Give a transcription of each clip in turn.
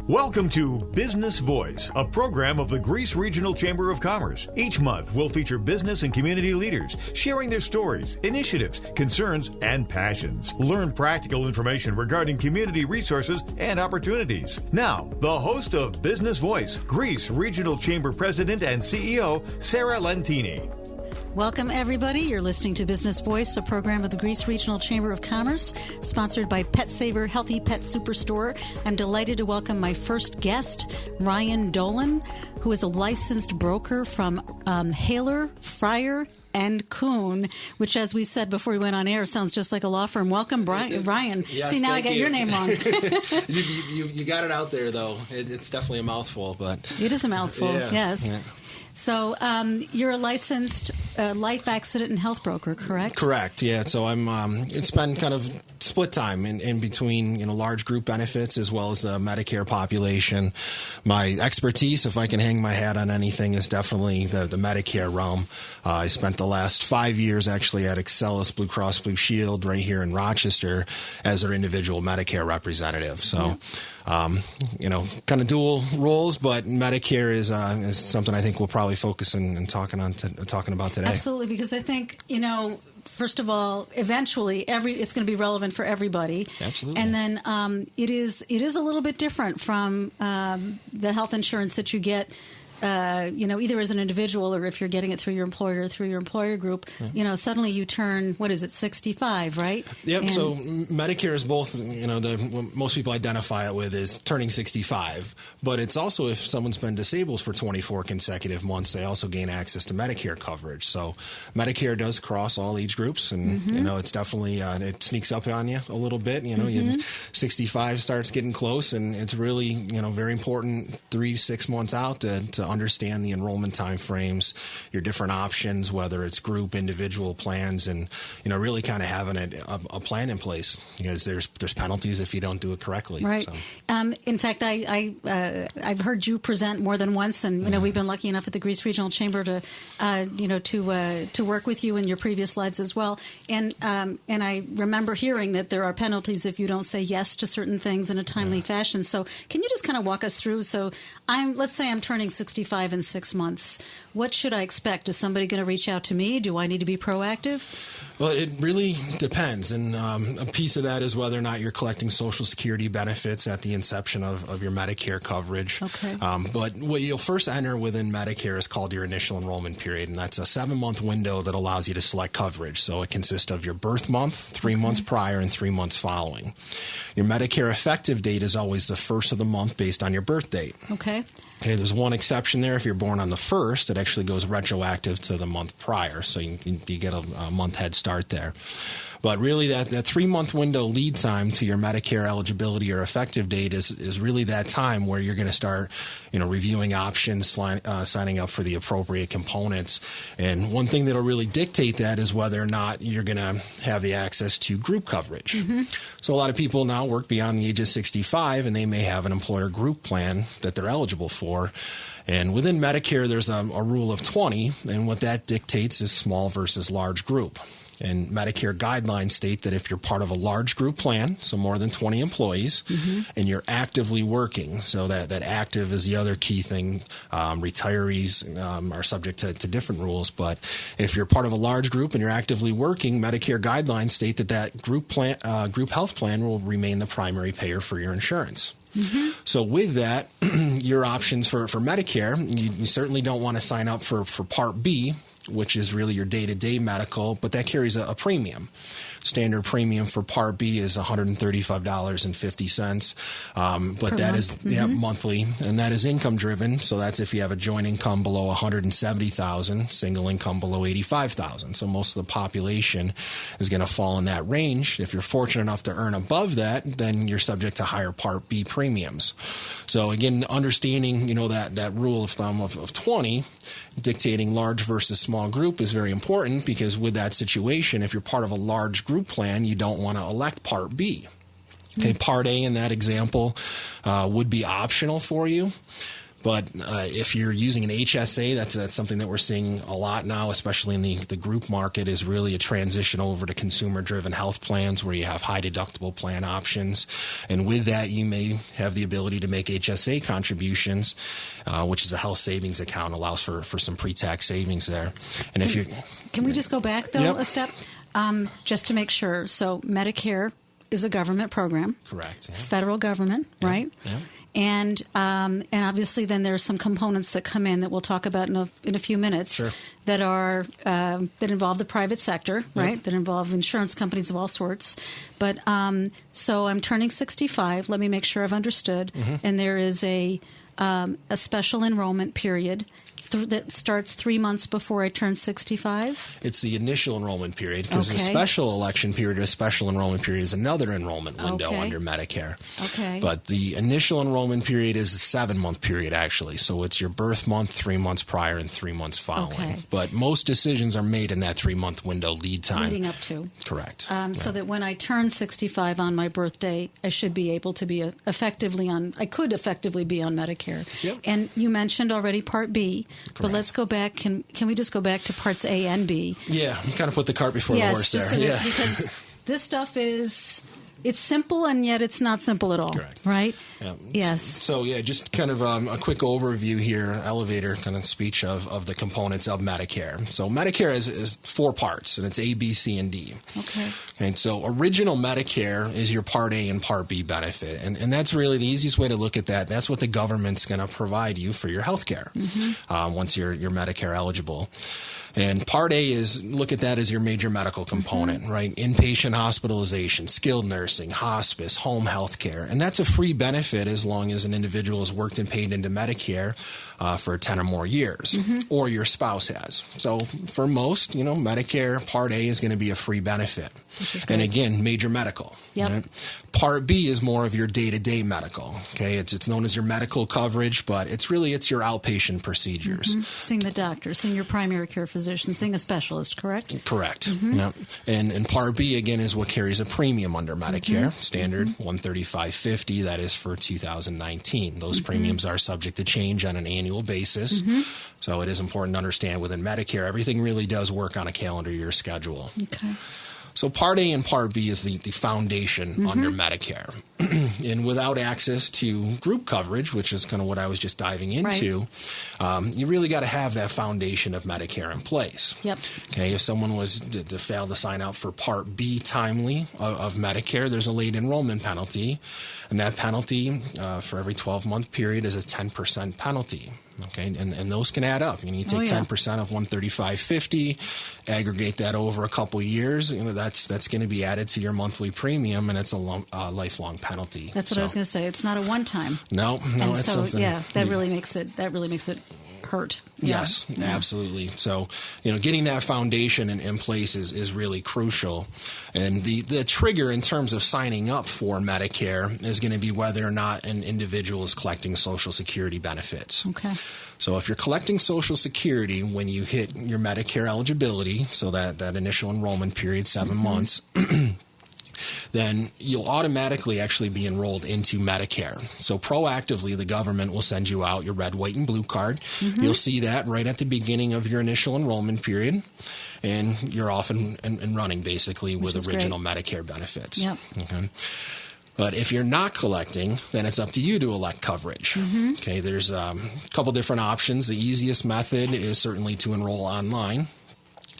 Welcome to Business Voice, a program of the Greece Regional Chamber of Commerce. Each month, we'll feature business and community leaders sharing their stories, initiatives, concerns, and passions. Learn practical information regarding community resources and opportunities. Now, the host of Business Voice, Greece Regional Chamber President and CEO, Sarah Lentini. Welcome, everybody. You're listening to Business Voice, a program of the Greece Regional Chamber of Commerce, sponsored by PetSaver Healthy Pet Superstore. I'm delighted to welcome my first guest, Ryan Dolan, who is a licensed broker from Haylor, Freyer, and Coon, which, as we said before we went on air, sounds just like a law firm. Welcome, Ryan. Yes, see, now I got your name wrong. you got it out there, though. It's definitely a mouthful, but it is a mouthful. Yeah, yes. Yeah. So you're a licensed life accident and health broker, correct? Correct. Yeah. So I'm. It's been kind of split time in between large group benefits as well as the Medicare population. My expertise, if I can hang my hat on anything, is definitely the Medicare realm. I spent the last 5 years actually at Excellus Blue Cross Blue Shield right here in Rochester as their individual Medicare representative. So. Yeah. Kind of dual roles, but Medicare is something I think we'll probably focus on talking about today. Absolutely, because I think, first of all, eventually it's going to be relevant for everybody. Absolutely. And then it is a little bit different from the health insurance that you get. Either as an individual or if you're getting it through your employer or through your employer group, suddenly you turn, 65, right? Yep. And so Medicare is both, what most people identify it with is turning 65, but it's also if someone's been disabled for 24 consecutive months, they also gain access to Medicare coverage. So Medicare does cross all age groups, and, it's definitely, it sneaks up on you a little bit. 65 starts getting close, and it's really, very important 3 to 6 months out to understand the enrollment timeframes, your different options, whether it's group, individual plans, and really kind of having a plan in place, because there's penalties if you don't do it correctly. Right. So. In fact, I've heard you present more than once, and we've been lucky enough at the Greece Regional Chamber to work with you in your previous lives as well. And I remember hearing that there are penalties if you don't say yes to certain things in a timely fashion. So can you just kind of walk us through? So let's say I'm turning 65 in 6 months. What should I expect? Is somebody going to reach out to me? Do I need to be proactive? Well, it really depends. And a piece of that is whether or not you're collecting Social Security benefits at the inception of your Medicare coverage. Okay. But what you'll first enter within Medicare is called your initial enrollment period. And that's a 7-month window that allows you to select coverage. So it consists of your birth month, 3 months prior, and 3 months following. Your Medicare effective date is always the first of the month based on your birth date. Okay. Okay, there's one exception there. If you're born on the 1st, it actually goes retroactive to the month prior, so you get a month head start there. But really, that 3-month window lead time to your Medicare eligibility or effective date is really that time where you're going to start, reviewing options, signing up for the appropriate components. And one thing that'll really dictate that is whether or not you're going to have the access to group coverage. Mm-hmm. So a lot of people now work beyond the age of 65, and they may have an employer group plan that they're eligible for. And within Medicare, there's a rule of 20, and what that dictates is small versus large group. And Medicare guidelines state that if you're part of a large group plan, so more than 20 employees, and you're actively working, so that active is the other key thing. Retirees are subject to different rules, but if you're part of a large group and you're actively working, Medicare guidelines state that group health plan will remain the primary payer for your insurance. Mm-hmm. So with that, your options for Medicare, you certainly don't want to sign up for Part B, which is really your day-to-day medical, but that carries a premium. Standard premium for Part B is $135.50, but that is monthly, and that is income driven. So that's if you have a joint income below $170,000, single income below $85,000. So most of the population is going to fall in that range. If you're fortunate enough to earn above that, then you're subject to higher Part B premiums. So again, understanding that rule of thumb of 20, dictating large versus small group is very important, because with that situation, if you're part of a large group plan, you don't want to elect Part B. Okay, Part A in that example would be optional for you. But if you're using an HSA, that's something that we're seeing a lot now, especially in the group market, is really a transition over to consumer-driven health plans where you have high deductible plan options. And with that, you may have the ability to make HSA contributions, which is a health savings account, allows for some pre-tax savings there. And if can we just go back, though, a step? Just to make sure. So Medicare is a government program. Correct. Yeah. Federal government, right? Yeah. And obviously, then there's some components that come in that we'll talk about in a few minutes. Sure. That are that involve the private sector, right? That involve insurance companies of all sorts. But so I'm turning 65. Let me make sure I've understood. And there is a special enrollment period that starts 3 months before I turn 65? It's the initial enrollment period, because the special election period or special enrollment period is another enrollment window under Medicare. Okay. But the initial enrollment period is a 7-month period, actually. So it's your birth month, 3 months prior, and 3 months following. Okay. But most decisions are made in that 3-month window lead time. Leading up to. Correct. So that when I turn 65 on my birthday, I should be able to be effectively on Medicare. Yep. And you mentioned already Part B. Correct. But let's go back. Can we just go back to parts A and B? Yeah, you kind of put the cart before the horse there. Yes, because this stuff it's simple, and yet it's not simple at all. Correct. Right? Yeah. Yes. So, just kind of a quick overview here, elevator kind of speech of the components of Medicare. So Medicare is 4 parts, and it's A, B, C, and D. Okay. And so original Medicare is your Part A and Part B benefit, and that's really the easiest way to look at that. That's what the government's going to provide you for your health care once you're Medicare eligible. And Part A look at that as your major medical component, right? Inpatient hospitalization, skilled nursing, hospice, home health care. And that's a free benefit as long as an individual has worked and paid into Medicare for 10 or more years, or your spouse has. So for most, Medicare Part A is going to be a free benefit. And again, major medical. Yep. Right? Part B is more of your day-to-day medical. Okay, it's known as your medical coverage, but it's your outpatient procedures. Seeing the doctor, seeing your primary care physician, seeing a specialist, correct? Correct. Yep. And Part B again is what carries a premium under Medicare, standard $135.50. That is for 2019. Those premiums are subject to change on an annual basis. So it is important to understand within Medicare, everything really does work on a calendar year schedule. Okay. So Part A and Part B is the foundation under Medicare. And without access to group coverage, which is kind of what I was just diving into, you really got to have that foundation of Medicare in place. Yep. Okay. If someone was to fail to sign up for Part B timely of Medicare, there's a late enrollment penalty. And that penalty for every 12-month period is a 10% penalty. Okay, and those can add up. You take 10% of $135.50, aggregate that over a couple of years. That's going to be added to your monthly premium, and it's a lifelong penalty. That's what I was going to say. It's not a one-time. No. And it's so something. that really makes it hurt. Yes, absolutely. So, getting that foundation in place is really crucial. And the trigger in terms of signing up for Medicare is going to be whether or not an individual is collecting Social Security benefits. Okay. So if you're collecting Social Security when you hit your Medicare eligibility, so that initial enrollment period, 7 months, then you'll automatically actually be enrolled into Medicare. So proactively, the government will send you out your red, white, and blue card. You'll see that right at the beginning of your initial enrollment period, and you're off and running basically with original Medicare benefits. Yep. Okay. But if you're not collecting, then it's up to you to elect coverage. Okay, there's a couple different options. The easiest method is certainly to enroll online.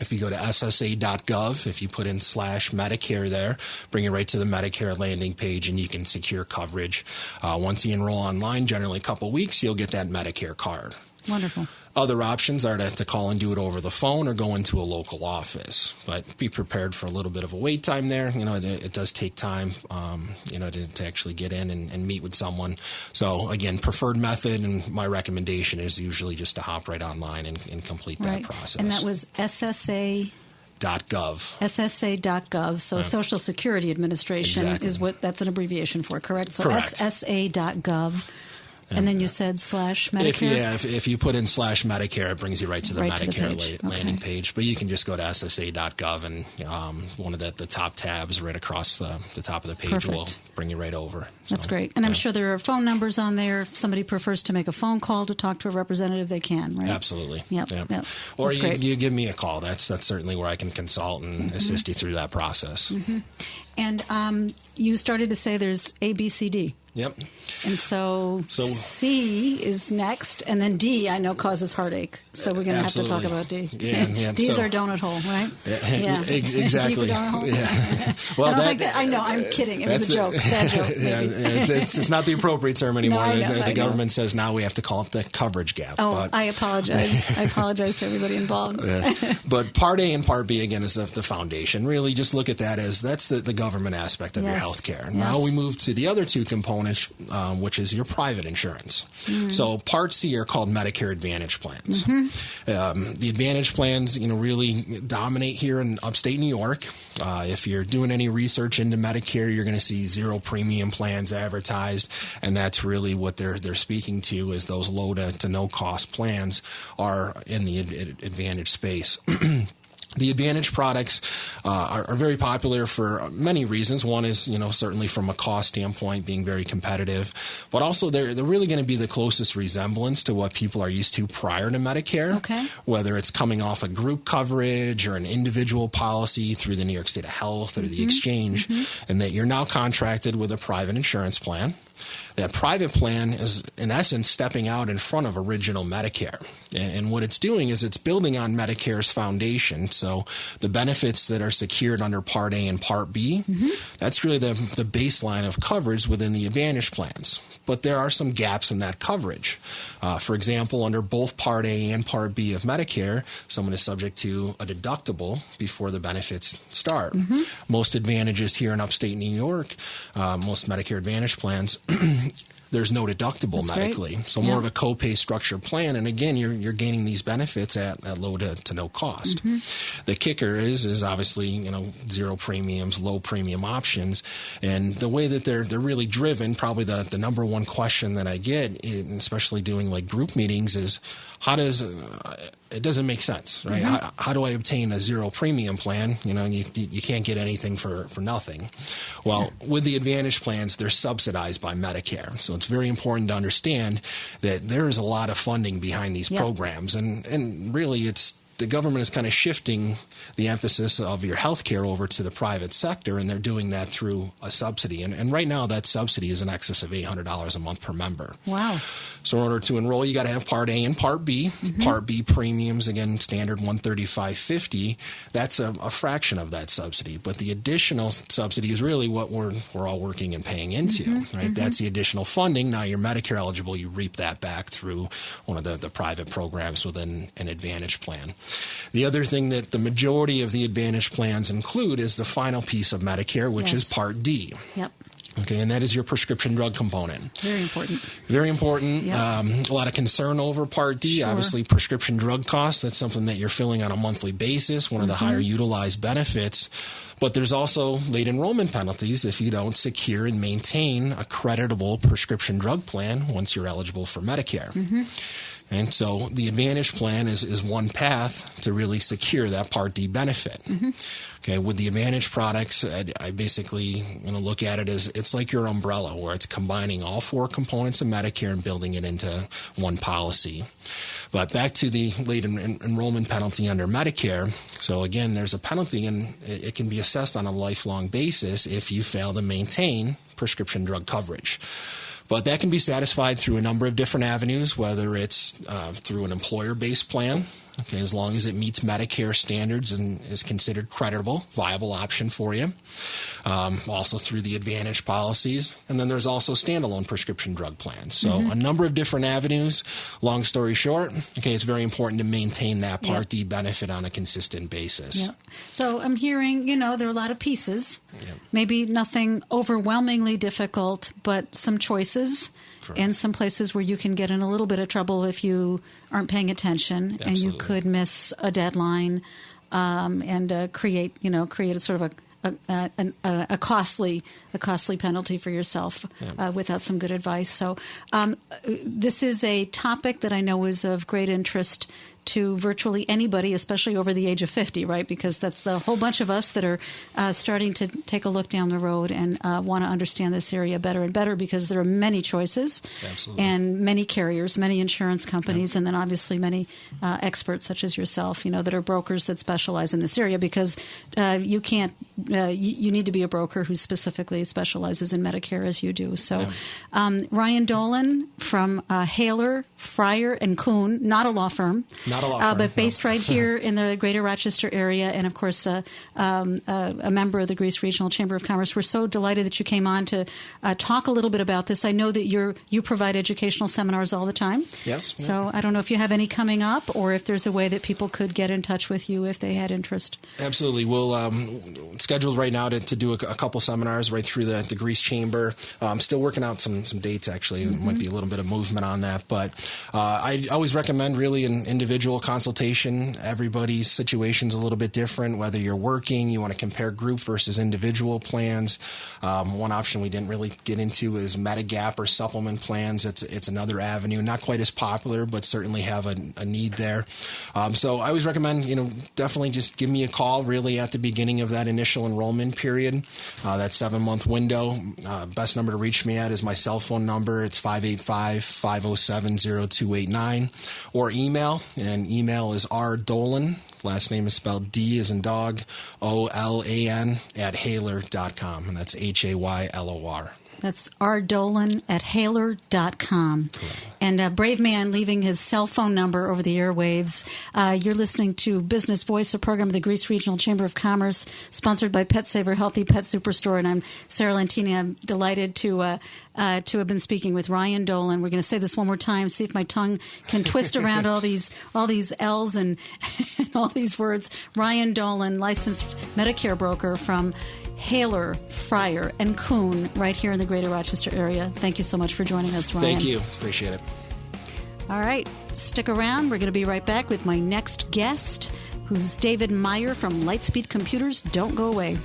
If you go to ssa.gov, if you put in /Medicare there, bring you right to the Medicare landing page, and you can secure coverage. Once you enroll online, generally a couple weeks, you'll get that Medicare card. Wonderful. Other options are to call and do it over the phone or go into a local office. But be prepared for a little bit of a wait time there. It does take time, to actually get in and meet with someone. So, again, preferred method, and my recommendation is usually just to hop right online and complete that process. And that was SSA... .gov. SSA.gov. So Social Security Administration is what that's an abbreviation for, correct? So correct. SSA.gov. And then you said /Medicare? If you put in /Medicare, it brings you right to the Medicare page. landing page. But you can just go to ssa.gov, and one of the top tabs right across the top of the page will bring you right over. That's great. And I'm sure there are phone numbers on there. If somebody prefers to make a phone call to talk to a representative, they can, right? Absolutely. Yep. Or you give me a call. That's certainly where I can consult and assist you through that process. Mm-hmm. And you started to say there's A, B, C, D. Yep. And so C is next, and then D I know causes heartache. So we're going to have to talk about D. Yeah. D's our donut hole, right? Yeah. Exactly. D for donut hole? Yeah. Well, I know. I'm kidding. It was a joke. Bad joke. Maybe. It's not the appropriate term anymore. No, the government says now we have to call it the coverage gap. Oh, I apologize. I apologize to everybody involved. But Part A and Part B, again, is the foundation. Really, just look at that as that's the government aspect of your health care. Now we move to the other two components, which is your private insurance. So Part C are called Medicare Advantage plans. The Advantage plans, really dominate here in upstate New York. If you're doing any research into Medicare, you're going to see zero premium plans advertised, and that's really what they're speaking to is those low to no cost plans are in the Advantage space. The Advantage products are very popular for many reasons. One is, certainly from a cost standpoint, being very competitive, but also they're really going to be the closest resemblance to what people are used to prior to Medicare. Okay. Whether it's coming off a group coverage or an individual policy through the New York State of Health or the exchange, and that you're now contracted with a private insurance plan. That private plan is, in essence, stepping out in front of original Medicare. And what it's doing is it's building on Medicare's foundation. So the benefits that are secured under Part A and Part B, that's really the baseline of coverage within the Advantage plans. But there are some gaps in that coverage. For example, under both Part A and Part B of Medicare, someone is subject to a deductible before the benefits start. Most Advantages here in upstate New York, most Medicare Advantage plans, there's no deductible medically. Great. So more of a copay structured plan. And again, you're gaining these benefits at low to no cost. The kicker is obviously, zero premiums, low premium options. And the way that they're really driven, probably the number one question that I get, especially doing like group meetings, is how does it doesn't make sense, right? How do I obtain a zero premium plan? You can't get anything for nothing. Well, with the Advantage plans, they're subsidized by Medicare. So it's very important to understand that there is a lot of funding behind these programs. And really, the government is kind of shifting the emphasis of your health care over to the private sector, and they're doing that through a subsidy. And right now, that subsidy is in excess of $800 a month per member. Wow. So in order to enroll, you got to have Part A and Part B. Part B premiums, again, standard $135.50. That's a fraction of that subsidy. But the additional subsidy is really what we're all working and paying into, right? That's the additional funding. Now you're Medicare eligible. You reap that back through one of the private programs within an Advantage plan. The other thing that the majority of the Advantage plans include is the final piece of Medicare, which is Part D. Yep. Okay, and that is your prescription drug component. Very important. Very important. Yep. A lot of concern over Part D. Sure. Obviously, prescription drug costs, that's something that you're filling on a monthly basis, one of the higher utilized benefits. But there's also late enrollment penalties if you don't secure and maintain a creditable prescription drug plan once you're eligible for Medicare. And so the Advantage plan is one path to really secure that Part D benefit. Okay, with the Advantage products, I basically look at it as it's like your umbrella, where it's combining all four components of Medicare and building it into one policy. But back to the late enrollment penalty under Medicare. So again, there's a penalty, and it can be assessed on a lifelong basis if you fail to maintain prescription drug coverage. But that can be satisfied through a number of different avenues, whether it's through an employer-based plan, okay, as long as it meets Medicare standards and is considered creditable, viable option for you. Also through the Advantage policies. And then there's also standalone prescription drug plans. So a number of different avenues. Long story short, okay, it's very important to maintain that Part D benefit on a consistent basis. Yep. So I'm hearing, there are a lot of pieces. Yep. Maybe nothing overwhelmingly difficult, but some choices. Correct. And some places where you can get in a little bit of trouble if you aren't paying attention. Absolutely. And you could miss a deadline and create a sort of a costly penalty for yourself without some good advice. So this is a topic that I know is of great interest to virtually anybody, especially over the age of 50, right? Because that's a whole bunch of us that are starting to take a look down the road and want to understand this area better and better, because there are many choices. Absolutely. And many carriers, many insurance companies, and then obviously many experts such as yourself, that are brokers that specialize in this area, because you can't, you need to be a broker who specifically specializes in Medicare as you do. So Ryan Dolan from Haylor, Freyer, and Coon, not a law firm. Not a law firm, but based right here in the greater Rochester area, and of course a member of the Greece Regional Chamber of Commerce. We're so delighted that you came on to talk a little bit about this. I know that you provide educational seminars all the time. Yes. So I don't know if you have any coming up, or if there's a way that people could get in touch with you if they had interest. Absolutely. We'll scheduled right now to do a couple seminars right through the Greece Chamber. I'm still working out some dates, actually. There might be a little bit of movement on that. But I always recommend really an individual consultation. Everybody's situation's a little bit different, whether you're working, you want to compare group versus individual plans. One option we didn't really get into is Medigap or supplement plans. It's another avenue, not quite as popular, but certainly have a need there. So I always recommend, definitely just give me a call really at the beginning of that initial enrollment period, that 7-month window. Best number to reach me at is my cell phone number. It's 585-507-0289, or email. And email is rdolan, last name is spelled D as in dog, OLAN @Haylor.com, and that's HAYLOR. That's rdolan@Haylor.com. And a brave man leaving his cell phone number over the airwaves. You're listening to Business Voice, a program of the Greece Regional Chamber of Commerce, sponsored by PetSaver, Healthy Pet Superstore. And I'm Sarah Lentini. I'm delighted to have been speaking with Ryan Dolan. We're going to say this one more time, see if my tongue can twist around all these L's and all these words. Ryan Dolan, licensed Medicare broker from Haylor, Freyer, and Coon right here in the greater Rochester area. Thank you so much for joining us, Ryan. Thank you. Appreciate it. All right. Stick around. We're going to be right back with my next guest, who's David Meyer from LyteSpeed Computers. Don't go away.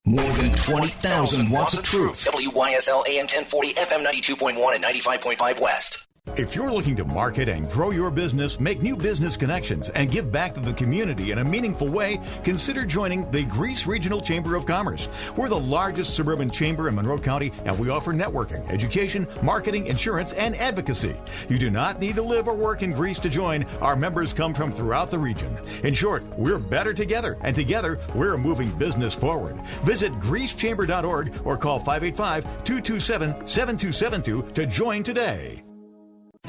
More than 20,000 watts of truth. WYSL AM 1040, FM 92.1 and 95.5 West. If you're looking to market and grow your business, make new business connections, and give back to the community in a meaningful way, consider joining the Greece Regional Chamber of Commerce. We're the largest suburban chamber in Monroe County, and we offer networking, education, marketing, insurance, and advocacy. You do not need to live or work in Greece to join. Our members come from throughout the region. In short, we're better together, and together, we're moving business forward. Visit greecechamber.org or call 585-227-7272 to join today.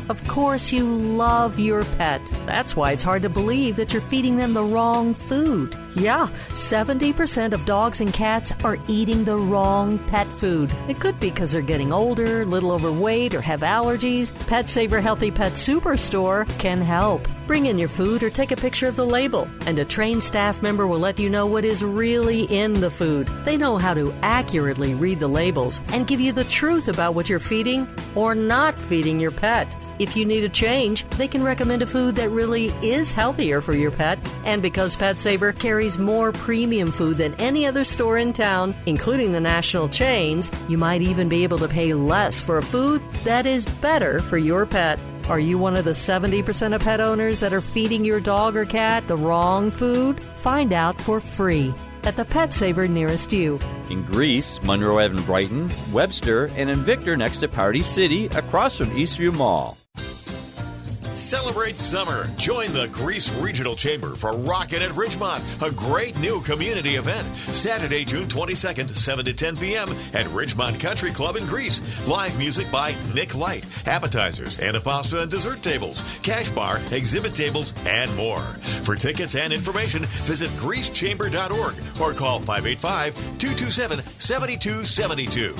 Of course you love your pet. That's why it's hard to believe that you're feeding them the wrong food. Yeah, 70% of dogs and cats are eating the wrong pet food. It could be because they're getting older, a little overweight, or have allergies. PetSaver Healthy Pet Superstore can help. Bring in your food or take a picture of the label, and a trained staff member will let you know what is really in the food. They know how to accurately read the labels and give you the truth about what you're feeding or not feeding your pet. If you need a change, they can recommend a food that really is healthier for your pet. And because PetSaver carries more premium food than any other store in town, including the national chains, you might even be able to pay less for a food that is better for your pet. Are you one of the 70% of pet owners that are feeding your dog or cat the wrong food? Find out for free at the PetSaver nearest you. In Greece, Monroe Ave and Brighton, Webster, and in Victor next to Party City across from Eastview Mall. Celebrate summer. Join the Greece Regional Chamber for Rockin' at Ridgemont, a great new community event. Saturday, June 22nd, 7 to 10 p.m. at Ridgemont Country Club in Greece. Live music by Nick Light, appetizers, antipasta and dessert tables, cash bar, exhibit tables, and more. For tickets and information, visit greecechamber.org or call 585-227-7272.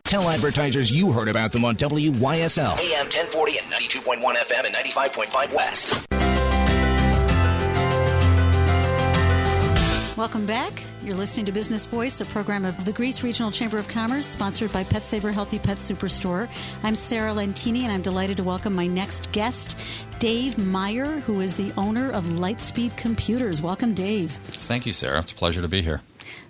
Tell advertisers you heard about them on WYSL. AM 1040 and 92.1 FM and 95.5 West. Welcome back. You're listening to Business Voice, a program of the Greece Regional Chamber of Commerce, sponsored by PetSaver Healthy Pet Superstore. I'm Sarah Lentini, and I'm delighted to welcome my next guest, Dave Meyer, who is the owner of LyteSpeed Computers. Welcome, Dave. Thank you, Sarah. It's a pleasure to be here.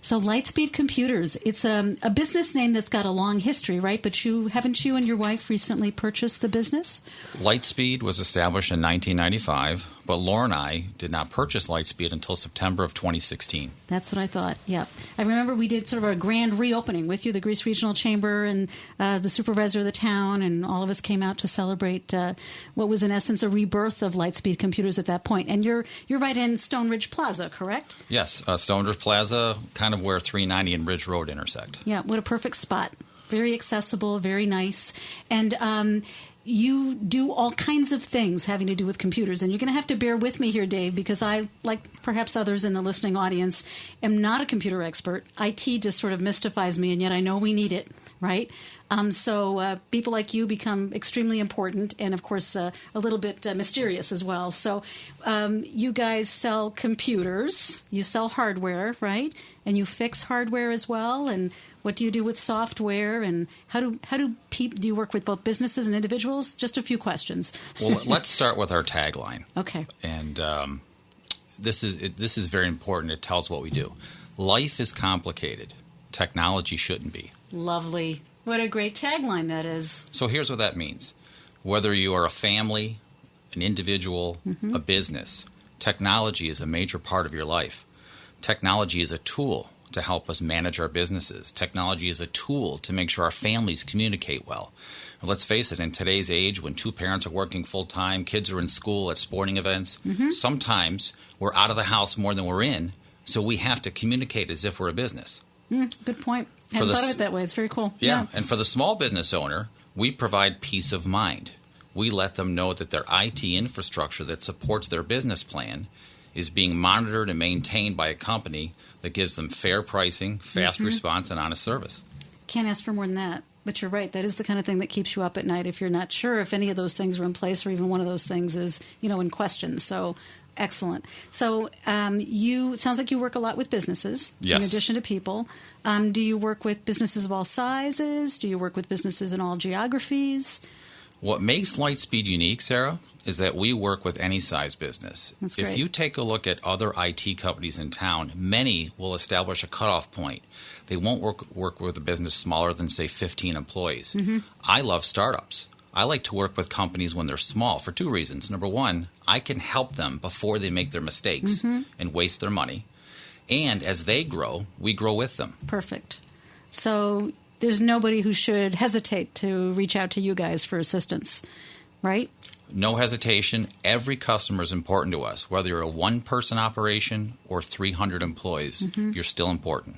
So LyteSpeed Computers, it's a business name that's got a long history, right? But haven't you and your wife recently purchased the business? LyteSpeed was established in 1995, but Laura and I did not purchase LyteSpeed until September of 2016. That's what I thought, yeah. I remember we did sort of a grand reopening with you, the Greece Regional Chamber and the supervisor of the town, and all of us came out to celebrate what was in essence a rebirth of LyteSpeed Computers at that point. And you're right in Stone Ridge Plaza, correct? Yes, Stone Ridge Plaza, kind of where 390 and Ridge Road intersect. Yeah, what a perfect spot. Very accessible, very nice. And you do all kinds of things having to do with computers. And you're going to have to bear with me here, Dave, because I, like perhaps others in the listening audience, am not a computer expert. IT just sort of mystifies me, and yet I know we need it, right? So people like you become extremely important and, of course, a little bit mysterious as well. So you guys sell computers. You sell hardware, right? And you fix hardware as well. And what do you do with software? And how do you work with both businesses and individuals? Just a few questions. Well, let's start with our tagline. Okay. And this is very important. It tells what we do. Life is complicated. Technology shouldn't be. Lovely. What a great tagline that is. So here's what that means. Whether you are a family, an individual, a business, technology is a major part of your life. Technology is a tool to help us manage our businesses. Technology is a tool to make sure our families communicate well. And let's face it, in today's age, when two parents are working full-time, kids are in school, at sporting events, sometimes we're out of the house more than we're in, so we have to communicate as if we're a business. Good point. I hadn't thought of it that way. It's very cool. Yeah, and for the small business owner, we provide peace of mind. We let them know that their IT infrastructure that supports their business plan is being monitored and maintained by a company that gives them fair pricing, fast response, and honest service. Can't ask for more than that. But you're right. That is the kind of thing that keeps you up at night if you're not sure if any of those things are in place or even one of those things is, in question. So excellent. So sounds like you work a lot with businesses in addition to people. Do you work with businesses of all sizes? Do you work with businesses in all geographies? What makes LyteSpeed unique, Sarah, is that we work with any size business. That's great. If you take a look at other IT companies in town, many will establish a cutoff point. They won't work with a business smaller than, say, 15 employees. I love startups. I like to work with companies when they're small for two reasons. Number one, I can help them before they make their mistakes and waste their money. And as they grow, we grow with them. Perfect. So there's nobody who should hesitate to reach out to you guys for assistance, right? No hesitation. Every customer is important to us. Whether you're a one-person operation or 300 employees, you're still important.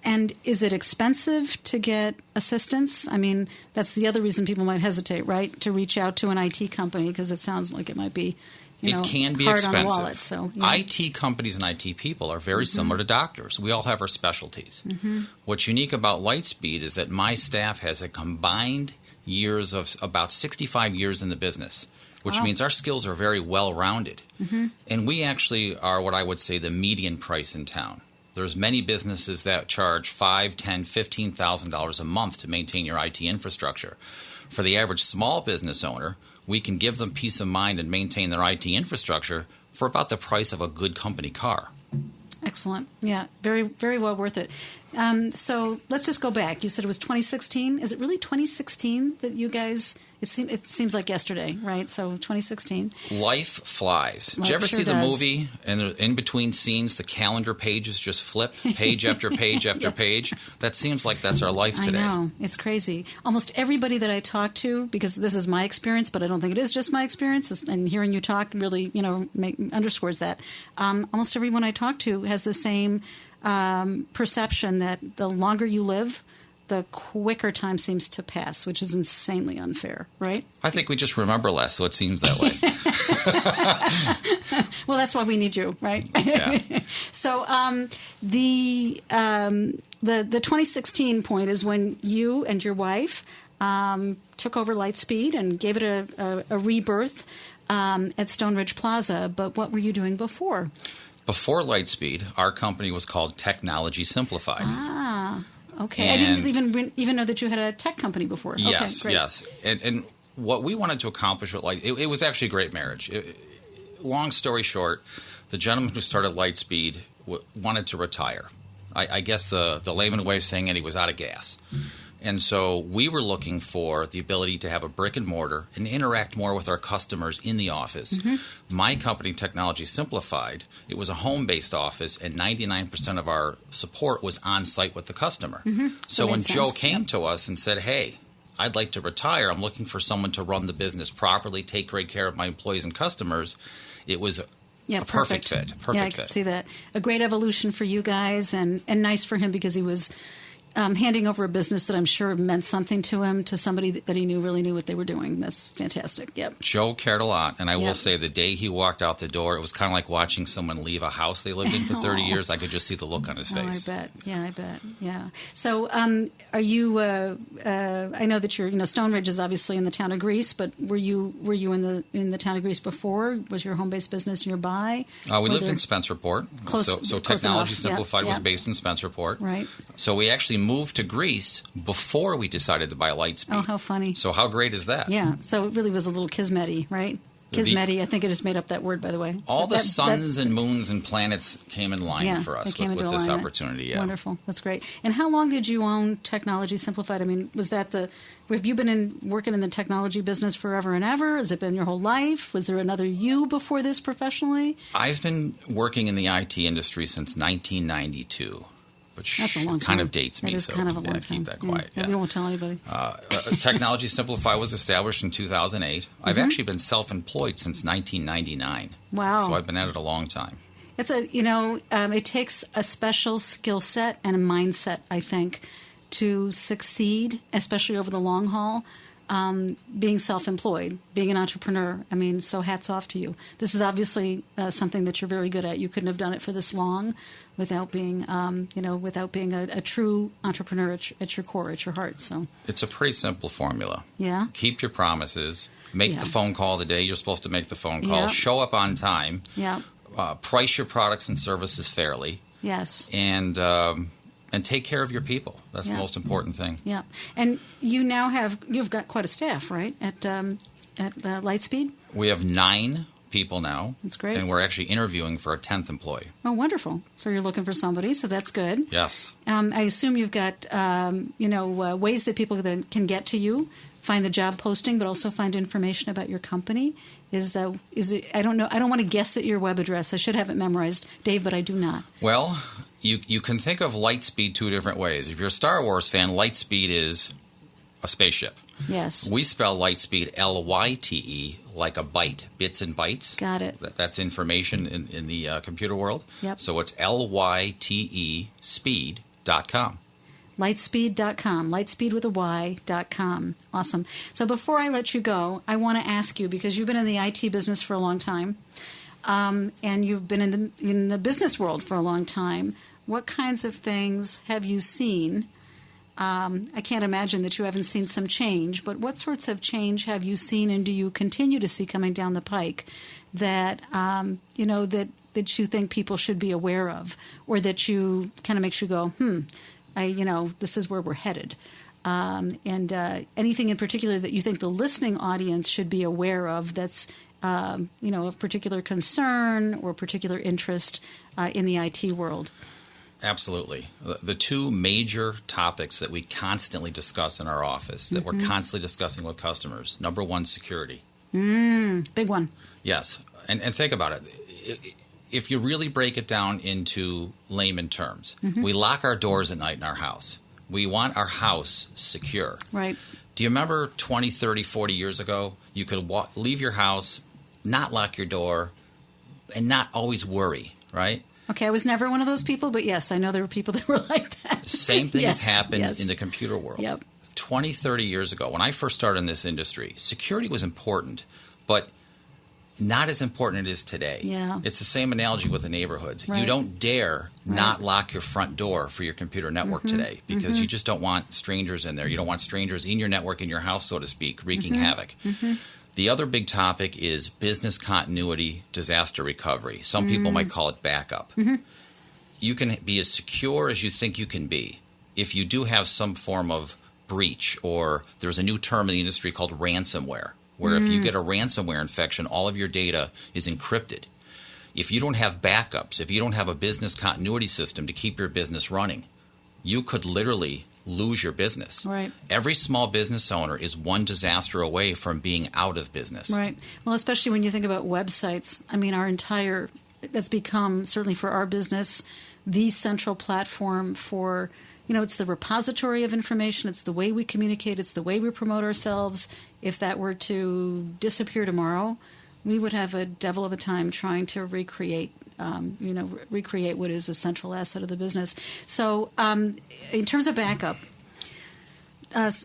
And is it expensive to get assistance? I mean, that's the other reason people might hesitate, right, to reach out to an IT company because it sounds like it might be, it can be hard expensive. on the wallet. So, yeah. IT companies and IT people are very similar to doctors. We all have our specialties. What's unique about LyteSpeed is that my staff has a combined years of about 65 years in the business, which means our skills are very well-rounded. And we actually are what I would say the median price in town. There's many businesses that charge $5,000, $10,000, $15,000 a month to maintain your IT infrastructure. For the average small business owner, we can give them peace of mind and maintain their IT infrastructure for about the price of a good company car. Excellent. Yeah, very, very well worth it. So let's just go back. You said it was 2016. Is it really 2016 that you guys – it seems like yesterday, right? So 2016. Life flies. Did you ever see the movie and in between scenes the calendar pages just flip page after page after page? That seems like that's our life today. I know. It's crazy. Almost everybody that I talk to, because this is my experience, but I don't think it is just my experience, and hearing you talk really underscores that. Almost everyone I talk to has the same perception that the longer you live, the quicker time seems to pass, which is insanely unfair, right? I think we just remember less, so it seems that way. Well, that's why we need you, right? Yeah. So the 2016 point is when you and your wife took over LyteSpeed and gave it a rebirth at Stone Ridge Plaza. But what were you doing before? Before LyteSpeed, our company was called Technology Simplified. Ah, okay. And I didn't even know that you had a tech company before. Yes, okay, great. yes. And what we wanted to accomplish with it was actually a great marriage. Long story short, the gentleman who started LyteSpeed wanted to retire. I guess the layman way of saying it, he was out of gas. And so we were looking for the ability to have a brick and mortar and interact more with our customers in the office. My company, Technology Simplified, it was a home-based office, and 99% of our support was on-site with the customer. So when Joe came to us and said, hey, I'd like to retire, I'm looking for someone to run the business properly, take great care of my employees and customers, it was a perfect fit. I could see that. A great evolution for you guys, and nice for him because he was handing over a business that I'm sure meant something to him, to somebody that he really knew what they were doing. That's fantastic. Yep. Joe cared a lot, and I will say the day he walked out the door, it was kind of like watching someone leave a house they lived in for 30 years. I could just see the look on his face. I bet. Yeah. So are you I know that you're, Stone Ridge is obviously in the town of Greece, but were you in the town of Greece before? Was your home-based business nearby? We lived in Spencerport. So Technology Simplified was based in Spencerport. Right. So we actually moved to Greece before we decided to buy LyteSpeed. Oh, how funny. So how great is that? Yeah. So it really was a little kismet-y, right? Kismet-y. I think I just made up that word, by the way. All the suns and moons and planets came in line for us with this opportunity. Yeah. Wonderful. That's great. And how long did you own Technology Simplified? I mean, have you been working in the technology business forever and ever? Has it been your whole life? Was there another you before this professionally? I've been working in the IT industry since 1992. Which That's a long time. kind of dates me. That is kind of a long time. Keep that quiet. We won't tell anybody. Technology Simplified was established in 2008. I've actually been self-employed since 1999. Wow. So I've been at it a long time. It's it takes a special skill set and a mindset, I think, to succeed, especially over the long haul. Being self-employed, being an entrepreneur. I mean, so hats off to you. This is obviously something that you're very good at. You couldn't have done it for this long without being, a true entrepreneur at your core, at your heart. So it's a pretty simple formula. Yeah. Keep your promises. Make the phone call the day you're supposed to make the phone call. Yep. Show up on time. Yeah. Price your products and services fairly. Yes. And take care of your people. That's the most important thing. Yeah. And you've got quite a staff, right, at LyteSpeed? We have 9 people now. That's great. And we're actually interviewing for a 10th employee. Oh, wonderful. So you're looking for somebody, so that's good. Yes. I assume you've got, ways that people can get to you, find the job posting, but also find information about your company. Is it? I don't know. I don't want to guess at your web address. I should have it memorized, Dave, but I do not. Well, you can think of LyteSpeed 2 different ways. If you're a Star Wars fan, LyteSpeed is a spaceship. Yes. We spell LyteSpeed LYTE like a byte, bits and bytes. Got it. That's information in the computer world. Yep. So it's LYTE speed.com. LyteSpeed.com, LyteSpeed with a Y.com. Awesome. So before I let you go, I want to ask you, because you've been in the IT business for a long time, and you've been in the business world for a long time, what kinds of things have you seen? I can't imagine that you haven't seen some change, but what sorts of change have you seen, and do you continue to see coming down the pike that that you think people should be aware of, or that you kind of makes you go, this is where we're headed, and anything in particular that you think the listening audience should be aware of that's of particular concern or particular interest in the IT world? Absolutely. The 2 major topics that we constantly discuss in our office, that we're constantly discussing with customers. Number 1, security. Big one. Yes. And think about it. If you really break it down into layman terms, we lock our doors at night in our house. We want our house secure. Right. Do you remember 20, 30, 40 years ago, you could leave your house, not lock your door, and not always worry, right? Okay, I was never one of those people, but yes, I know there were people that were like that. Same thing has happened in the computer world. Yep. 20, 30 years ago, when I first started in this industry, security was important, but not as important as it is today. Yeah. It's the same analogy with the neighborhoods. Right. You don't dare not lock your front door for your computer network today, because you just don't want strangers in there. You don't want strangers in your network, in your house, so to speak, wreaking havoc. The other big topic is business continuity, disaster recovery. Some people might call it backup. You can be as secure as you think you can be. If you do have some form of breach, or there's a new term in the industry called ransomware, where if you get a ransomware infection, all of your data is encrypted. If you don't have backups, if you don't have a business continuity system to keep your business running, you could literally lose your business. Right. Every small business owner is one disaster away from being out of business. Right. Well, especially when you think about websites. I mean, that's become, certainly for our business, the central platform for, it's the repository of information. It's the way we communicate. It's the way we promote ourselves. If that were to disappear tomorrow, we would have a devil of a time trying to recreate what is a central asset of the business. So in terms of backup,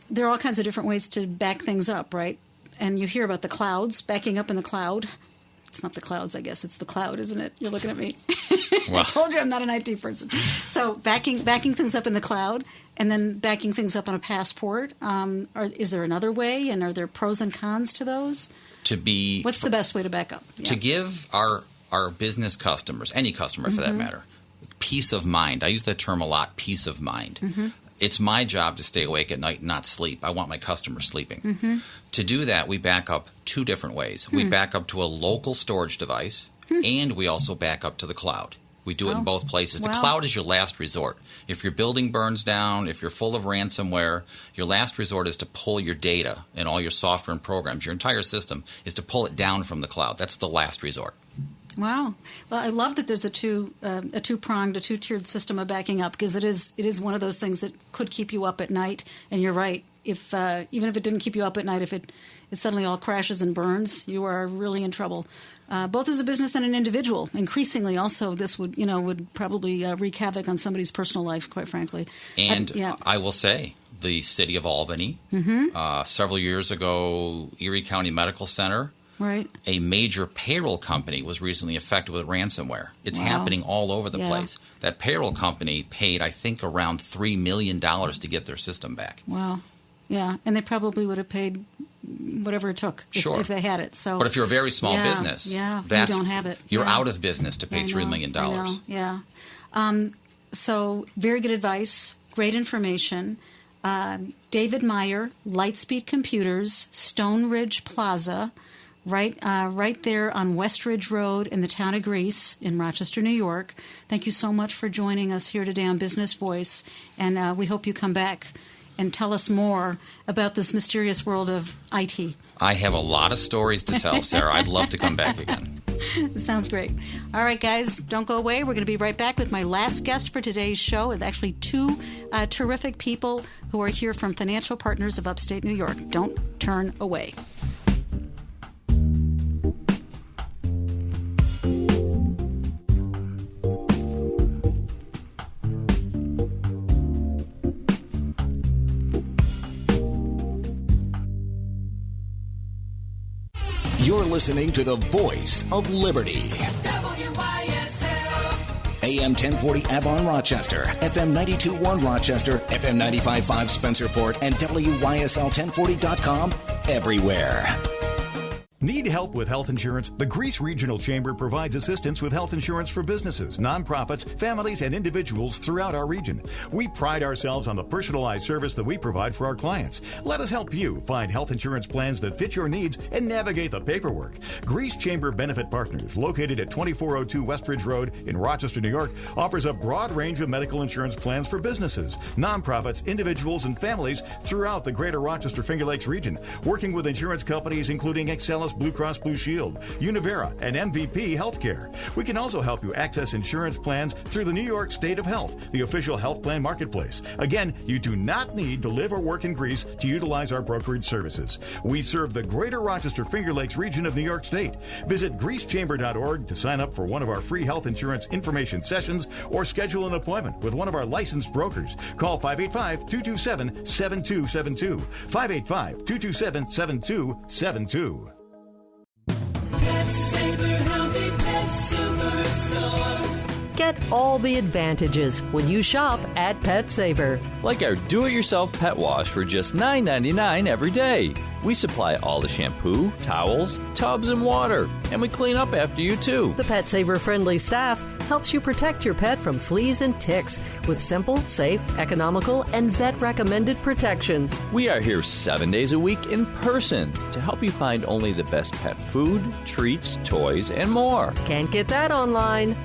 there are all kinds of different ways to back things up, right? And you hear about the clouds, backing up in the cloud. It's not the clouds, I guess. It's the cloud, isn't it? You're looking at me. Well. I told you I'm not an IT person. So backing things up in the cloud and then backing things up on a passport. Is there another way, and are there pros and cons to those? What's the best way to back up? Yeah. To give our business customers, any customer for that matter, peace of mind. I use that term a lot, peace of mind. It's my job to stay awake at night and not sleep. I want my customers sleeping. To do that, we back up two different ways. We back up to a local storage device, and we also back up to the cloud. We do it in both places. The cloud is your last resort. If your building burns down, if you're full of ransomware, your last resort is to pull your data and all your software and programs, your entire system, is to pull it down from the cloud. That's the last resort. Wow. Well, I love that there's a two-pronged, a two-tiered system of backing up, because it is one of those things that could keep you up at night. And you're right. If even if it didn't keep you up at night, if it suddenly all crashes and burns, you are really in trouble. Both as a business and an individual. Increasingly, also, this would probably wreak havoc on somebody's personal life, quite frankly. And I will say, the city of Albany, several years ago, Erie County Medical Center, right. A major payroll company was recently affected with ransomware. It's happening all over the place. That payroll company paid, I think, around $3 million to get their system back. Wow. Yeah, and they probably would have paid whatever it took if they had it. So, but if you're a very small business, you don't have it. You're out of business to pay $3 million. I know, yeah. So very good advice, great information. David Meyer, LyteSpeed Computers, Stone Ridge Plaza, right there on West Ridge Road in the town of Greece in Rochester, New York. Thank you so much for joining us here today on Business Voice, and we hope you come back and tell us more about this mysterious world of IT. I have a lot of stories to tell, Sarah. I'd love to come back again. Sounds great. All right, guys, don't go away. We're going to be right back with my last guest for today's show. It's actually two terrific people who are here from Financial Partners of Upstate New York. Don't turn away. You're listening to the voice of liberty. WYSL. AM 1040 Avon Rochester, FM 92.1 Rochester, FM 95.5 Spencerport, and WYSL1040.com everywhere. Need help with health insurance? The Greece Regional Chamber provides assistance with health insurance for businesses, nonprofits, families, and individuals throughout our region. We pride ourselves on the personalized service that we provide for our clients. Let us help you find health insurance plans that fit your needs and navigate the paperwork. Greece Chamber Benefit Partners, located at 2402 Westridge Road in Rochester, New York, offers a broad range of medical insurance plans for businesses, nonprofits, individuals, and families throughout the greater Rochester Finger Lakes region, working with insurance companies including Excellus Blue Cross Blue Shield, Univera, and MVP Healthcare. We can also help you access insurance plans through the New York State of Health, the official health plan marketplace. Again, you do not need to live or work in Greece to utilize our brokerage services. We serve the greater Rochester Finger Lakes region of New York State. Visit greecechamber.org to sign up for one of our free health insurance information sessions or schedule an appointment with one of our licensed brokers. Call 585-227-7272. 585-227-7272. PetSaver Healthy Pet Superstore. Get all the advantages when you shop at PetSaver. Like our do-it-yourself pet wash for just $9.99 every day. We supply all the shampoo, towels, tubs, and water, and we clean up after you too. The PetSaver friendly staff helps you protect your pet from fleas and ticks with simple, safe, economical, and vet-recommended protection. We are here 7 days a week in person to help you find only the best pet food, treats, toys, and more. Can't get that online.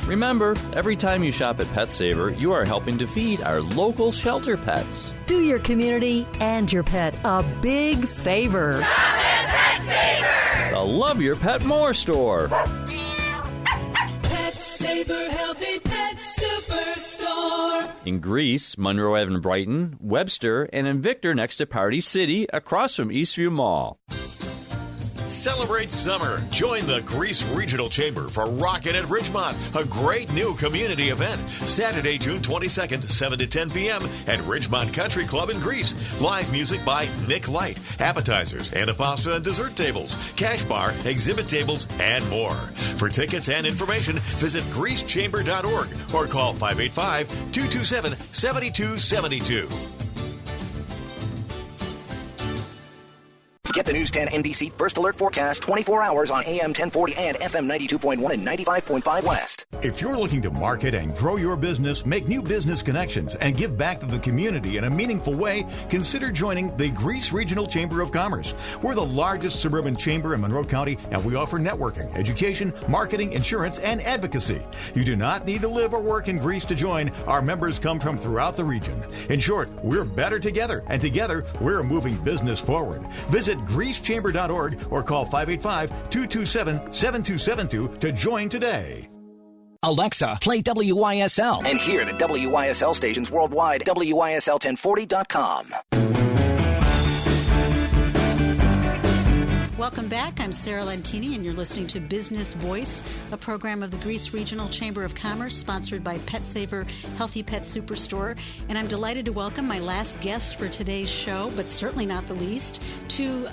Remember, every time you shop at PetSaver, you are helping to feed our local shelter pets. Do your community and your pet a big favor. Shop at PetSaver! The Love Your Pet More store. PetSaver Healthy Pet Superstore. In Greece, Monroe Ave in Brighton, Webster, and in Victor next to Party City across from Eastview Mall. Celebrate summer. Join the Greece Regional Chamber for Rockin' at Ridgemont, a great new community event. Saturday, June 22nd, 7 to 10 p.m. at Ridgemont Country Club in Greece. Live music by Nick Light, appetizers and a pasta and dessert tables, cash bar, exhibit tables, and more. For tickets and information, visit greecechamber.org or call 585-227-7272. Get the News 10 NBC First Alert forecast 24 hours on AM 1040 and FM 92.1 and 95.5 West. If you're looking to market and grow your business, make new business connections, and give back to the community in a meaningful way, consider joining the Greece Regional Chamber of Commerce. We're the largest suburban chamber in Monroe County, and we offer networking, education, marketing, insurance, and advocacy. You do not need to live or work in Greece to join. Our members come from throughout the region. In short, we're better together, and together, we're moving business forward. Visit greecechamber.org or call 585-227-7272 to join today. Alexa, play WYSL. And hear the WYSL stations worldwide. WYSL1040.com. Welcome back. I'm Sarah Lentini, and you're listening to Business Voice, a program of the Greece Regional Chamber of Commerce, sponsored by PetSaver Healthy Pet Superstore. And I'm delighted to welcome my last guests for today's show, but certainly not the least, two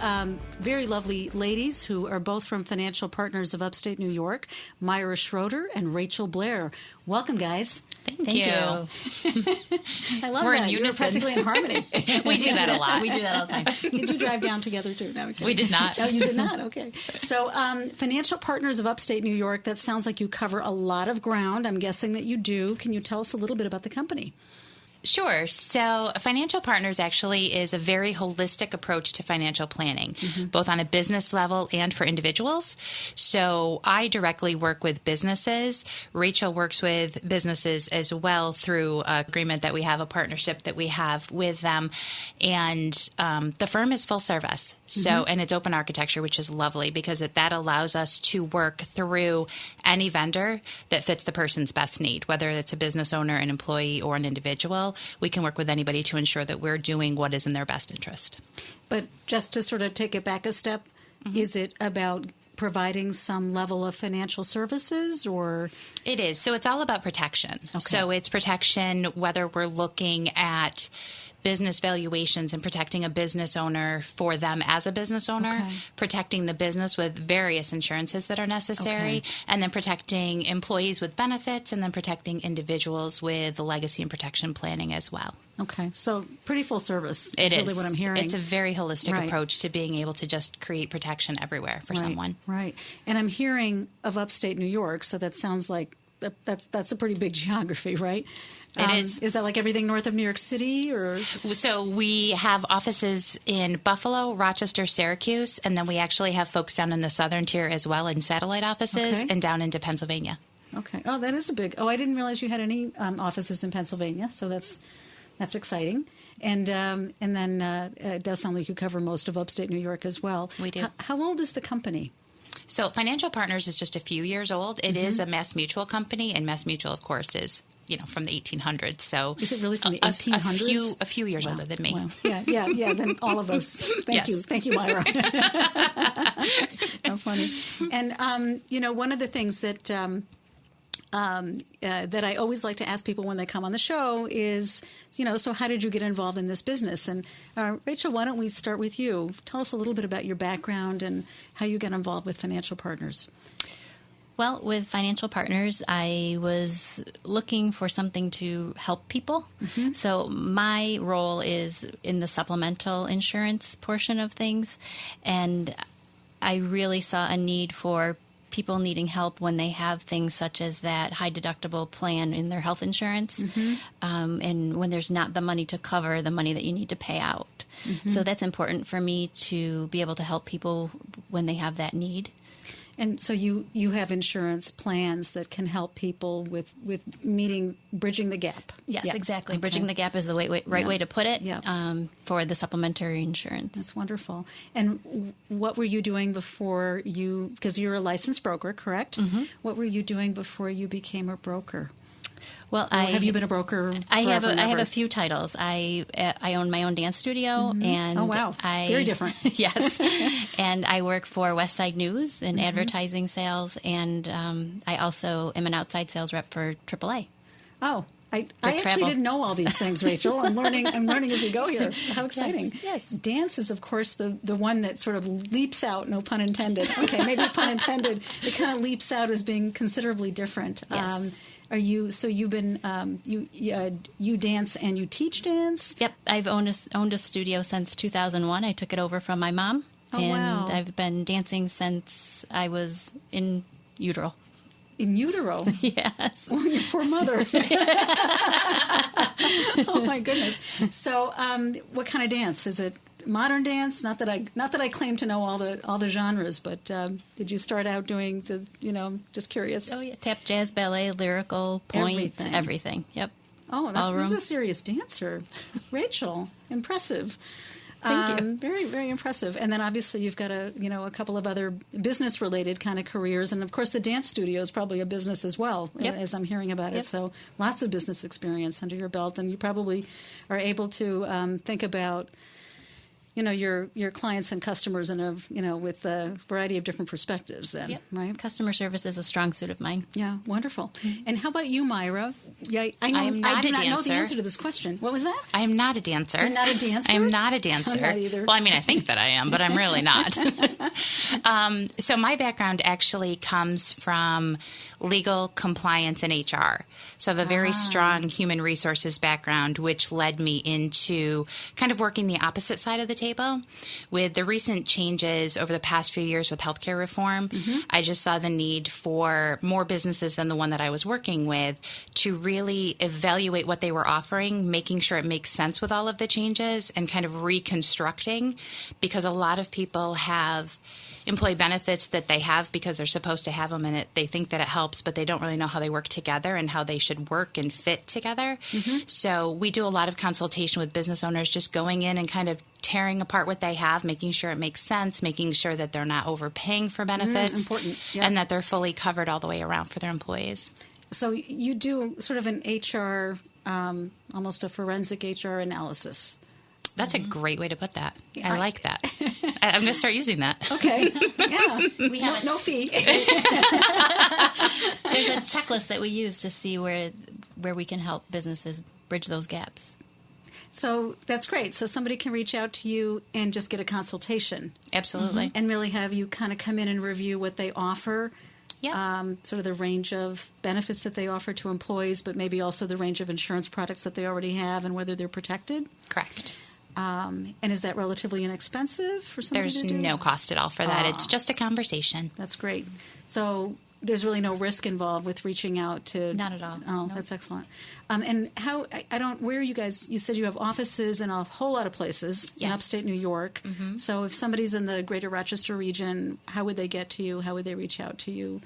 very lovely ladies who are both from financial partners of Upstate New York, Myra Schroeder and Rachael Blair. Welcome, guys. Thank you. I love We're that. in unison. You're practically in harmony. We do that a lot. We do that all the time. Did you drive down together, too? No, we did not. No, you did not. Okay. So, financial partners of Upstate New York, that sounds like you cover a lot of ground. I'm guessing that you do. Can you tell us a little bit about the company? Sure. So Financial Partners actually is a very holistic approach to financial planning, both on a business level and for individuals. So I directly work with businesses. Rachael works with businesses as well through an agreement that we have, a partnership that we have with them. And the firm is full service. So, and it's open architecture, which is lovely because that allows us to work through any vendor that fits the person's best need, whether it's a business owner, an employee, or an individual. We can work with anybody to ensure that we're doing what is in their best interest. But just to sort of take it back a step, is it about providing some level of financial services, or? It is. So it's all about protection. Okay. So it's protection whether we're looking at business valuations and protecting a business owner for them as a business owner, protecting the business with various insurances that are necessary, and then protecting employees with benefits, and then protecting individuals with the legacy and protection planning as well. Okay, so pretty full service. It is really what I'm hearing. It's a very holistic approach to being able to just create protection everywhere for someone. Right, and I'm hearing of Upstate New York, so that sounds like that's a pretty big geography, right? It is. Is that like everything north of New York City, or? So we have offices in Buffalo, Rochester, Syracuse, and then we actually have folks down in the southern tier as well in satellite offices and down into Pennsylvania. Okay. Oh, that is a big. Oh, I didn't realize you had any offices in Pennsylvania. So that's exciting. And then it does sound like you cover most of Upstate New York as well. We do. How old is the company? So Financial Partners is just a few years old. It is a Mass Mutual company, and Mass Mutual, of course, is from the 1800s. So is it really from the 1800s? A few years older than me. Wow. Yeah. Then all of us. Thank you, Myra. How funny. And one of the things that that I always like to ask people when they come on the show is, so how did you get involved in this business? And Rachael, why don't we start with you? Tell us a little bit about your background and how you got involved with Financial Partners. Well, with Financial Partners, I was looking for something to help people. Mm-hmm. So my role is in the supplemental insurance portion of things, and I really saw a need for people needing help when they have things such as that high deductible plan in their health insurance, mm-hmm. And when there's not the money to cover the money that you need to pay out. Mm-hmm. So that's important for me to be able to help people when they have that need. And so you have insurance plans that can help people with bridging the gap. Yes, exactly. Okay. Bridging the gap is the right way to put it for the supplementary insurance. That's wonderful. And what were you doing before because you're a licensed broker, correct? Mm-hmm. What were you doing before you became a broker? Well, have you been a broker? I have a few titles. I own my own dance studio, mm-hmm. and oh wow, very different. Yes, and I work for Westside News in mm-hmm. advertising sales, and I also am an outside sales rep for AAA. Oh, I actually didn't know all these things, Rachael. I'm learning as we go here. How exciting! Yes. Dance is, of course, the one that sort of leaps out. No pun intended. Okay, maybe pun intended. It kind of leaps out as being considerably different. Yes. You've been you dance and you teach dance? Yep, I've owned a studio since 2001. I took it over from my mom, wow. I've been dancing since I was in utero. In utero? Yes. Oh, your poor mother. Oh my goodness. So, what kind of dance is it? Modern dance? Not that I claim to know all the genres, but did you start out doing just curious? Oh yeah, tap, jazz, ballet, lyrical, point, everything. Yep. Oh, this is a serious dancer, Rachael. Impressive. Thank you. Very, very impressive. And then obviously you've got a couple of other business related kind of careers, and of course the dance studio is probably a business as well, yep. as I'm hearing about it. So lots of business experience under your belt, and you probably are able to think about your clients and customers with a variety of different perspectives then, yep. right? Customer service is a strong suit of mine. Yeah, wonderful. Mm-hmm. And how about you, Myra? Yeah, I do not know the answer to this question. What was that? I am not a dancer. You're not a dancer? I am not a dancer. I'm not either. Well, I mean, I think that I am, but I'm really not. So my background actually comes from legal, compliance, and HR. So I have a very strong human resources background, which led me into kind of working the opposite side of the table. With the recent changes over the past few years with healthcare reform, mm-hmm. I just saw the need for more businesses than the one that I was working with to really evaluate what they were offering, making sure it makes sense with all of the changes, and kind of reconstructing, because a lot of people have employee benefits that they have because they're supposed to have them, and they think that it helps, but they don't really know how they work together and how they should work and fit together. Mm-hmm. So we do a lot of consultation with business owners, just going in and kind of tearing apart what they have, making sure it makes sense, making sure that they're not overpaying for benefits, important. Yep. and that they're fully covered all the way around for their employees. So you do sort of an HR, almost a forensic HR analysis. That's a great way to put that. I like that. I'm going to start using that. Okay. Yeah. We have no fee. There's a checklist that we use to see where we can help businesses bridge those gaps. So that's great. So somebody can reach out to you and just get a consultation. Absolutely. Mm-hmm. And really have you kind of come in and review what they offer. Yeah. Sort of the range of benefits that they offer to employees, but maybe also the range of insurance products that they already have and whether they're protected. Correct. And is that relatively inexpensive for somebody to do? There's no cost at all for that. It's just a conversation. That's great. So there's really no risk involved with reaching out to... Not at all. Oh, nope. That's excellent. And how... where are you guys... You said you have offices in a whole lot of places in upstate New York. Mm-hmm. So if somebody's in the greater Rochester region, how would they get to you? How would they reach out to you?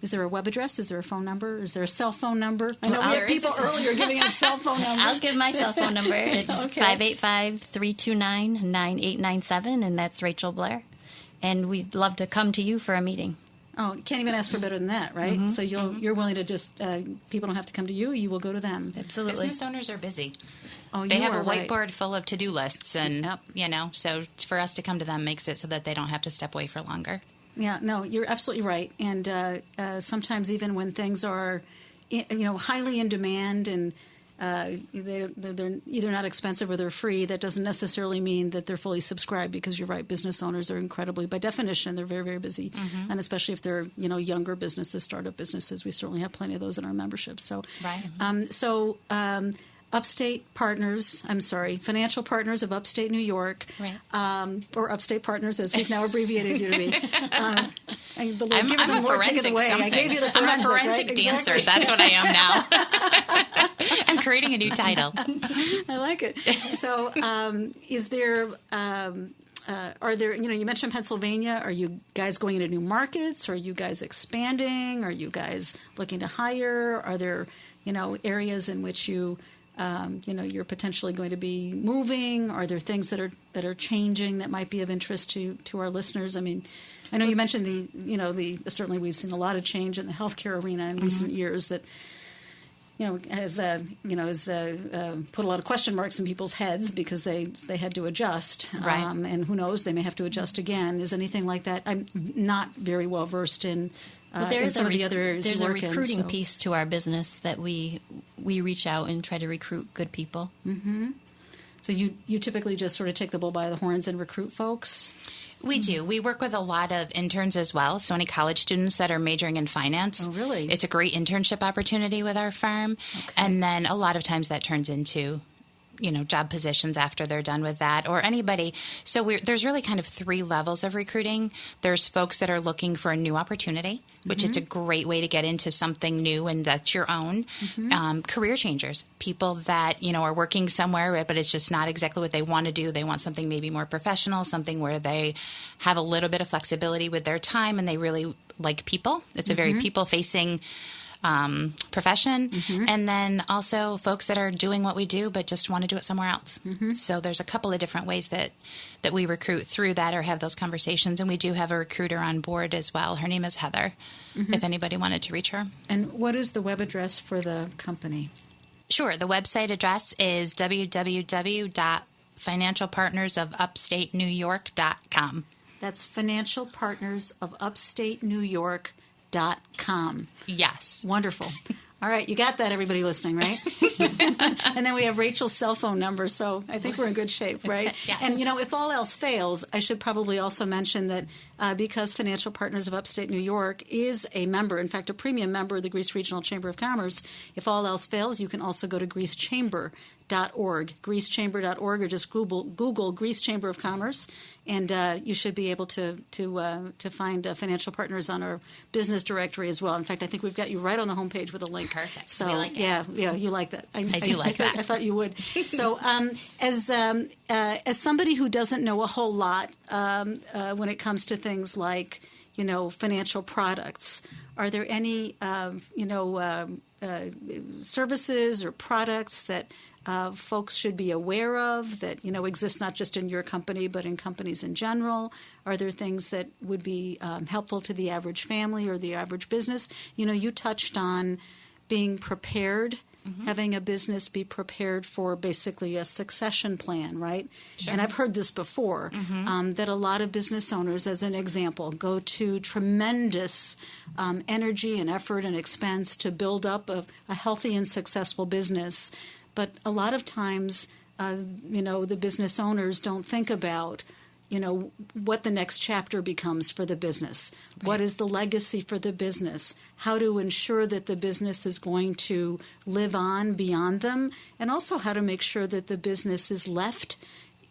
Is there a web address? Is there a phone number? Is there a cell phone number? I know we had people earlier giving out cell phone numbers. I'll give my cell phone number. It's 585-329-9897, and that's Rachael Blair. And we'd love to come to you for a meeting. Oh, can't even ask for better than that, right? Mm-hmm. So you're willing to just, people don't have to come to you, you will go to them. Absolutely. Business owners are busy. Oh, they have a whiteboard full of to-do lists, and, so for us to come to them makes it so that they don't have to step away for longer. Yeah, no, you're absolutely right. And sometimes even when things are, highly in demand and they're either not expensive or they're free. That doesn't necessarily mean that they're fully subscribed, because you're right, business owners are incredibly, by definition, they're very, very busy. Mm-hmm. And especially if they're, younger businesses, startup businesses, we certainly have plenty of those in our membership. So, right. Upstate Partners, Financial Partners of Upstate New York, right. Or Upstate Partners, as we've now abbreviated you to be. I'm a forensic something. I gave you the forensic, I'm a forensic right? dancer. Exactly. That's what I am now. I'm creating a new title. I like it. So is there... are there, you mentioned Pennsylvania. Are you guys going into new markets? Are you guys expanding? Are you guys looking to hire? Are there, areas in which you're potentially going to be moving? Are there things that are changing that might be of interest to our listeners? I mean, I know you mentioned certainly we've seen a lot of change in the healthcare arena in recent years that, has put a lot of question marks in people's heads because they had to adjust. Right. And who knows, they may have to adjust again. Is anything like that? I'm not very well versed in some of the other areas there's you a work recruiting in, piece to our business that we reach out and try to recruit good people. Mm-hmm. So you typically just sort of take the bull by the horns and recruit folks? We do. We work with a lot of interns as well, so any college students that are majoring in finance. Oh, really? It's a great internship opportunity with our firm. Okay. And then a lot of times that turns into job positions after they're done with that, or anybody. So there's really kind of three levels of recruiting. There's folks that are looking for a new opportunity, which is a great way to get into something new and that's your own. Mm-hmm. Career changers, people that, are working somewhere, but it's just not exactly what they want to do. They want something maybe more professional, something where they have a little bit of flexibility with their time and they really like people. It's a very people-facing profession. Mm-hmm. And then also folks that are doing what we do but just want to do it somewhere else. Mm-hmm. So there's a couple of different ways that we recruit through that or have those conversations. And we do have a recruiter on board as well. Her name is Heather, if anybody wanted to reach her. And what is the web address for the company? Sure. The website address is www.financialpartnersofupstatenewyork.com. That's financialpartnersofupstatenewyork.com. Yes. Wonderful. All right, you got that, everybody listening, right? And then we have Rachael's cell phone number, so I think we're in good shape, right? Yes. And, if all else fails, I should probably also mention that because Financial Partners of Upstate New York is a member, in fact, a premium member of the Greece Regional Chamber of Commerce, if all else fails, you can also go to greecechamber.org, greecechamber.org, or just Google Greece Chamber of Commerce, and you should be able to find Financial Partners on our business directory as well. In fact, I think we've got you right on the homepage with a link. Perfect. So we like yeah, you like that. I do like that. I thought you would. So as somebody who doesn't know a whole lot when it comes to things like financial products, are there any services or products that folks should be aware of that exist not just in your company but in companies in general? Are there things that would be helpful to the average family or the average business? You touched on being prepared, having a business be prepared for basically a succession plan, right? Sure. And I've heard this before, that a lot of business owners, as an example, go to tremendous energy and effort and expense to build up a healthy and successful business. But a lot of times, the business owners don't think about what the next chapter becomes for the business. Right. What is the legacy for the business? How to ensure that the business is going to live on beyond them, and also how to make sure that the business is left,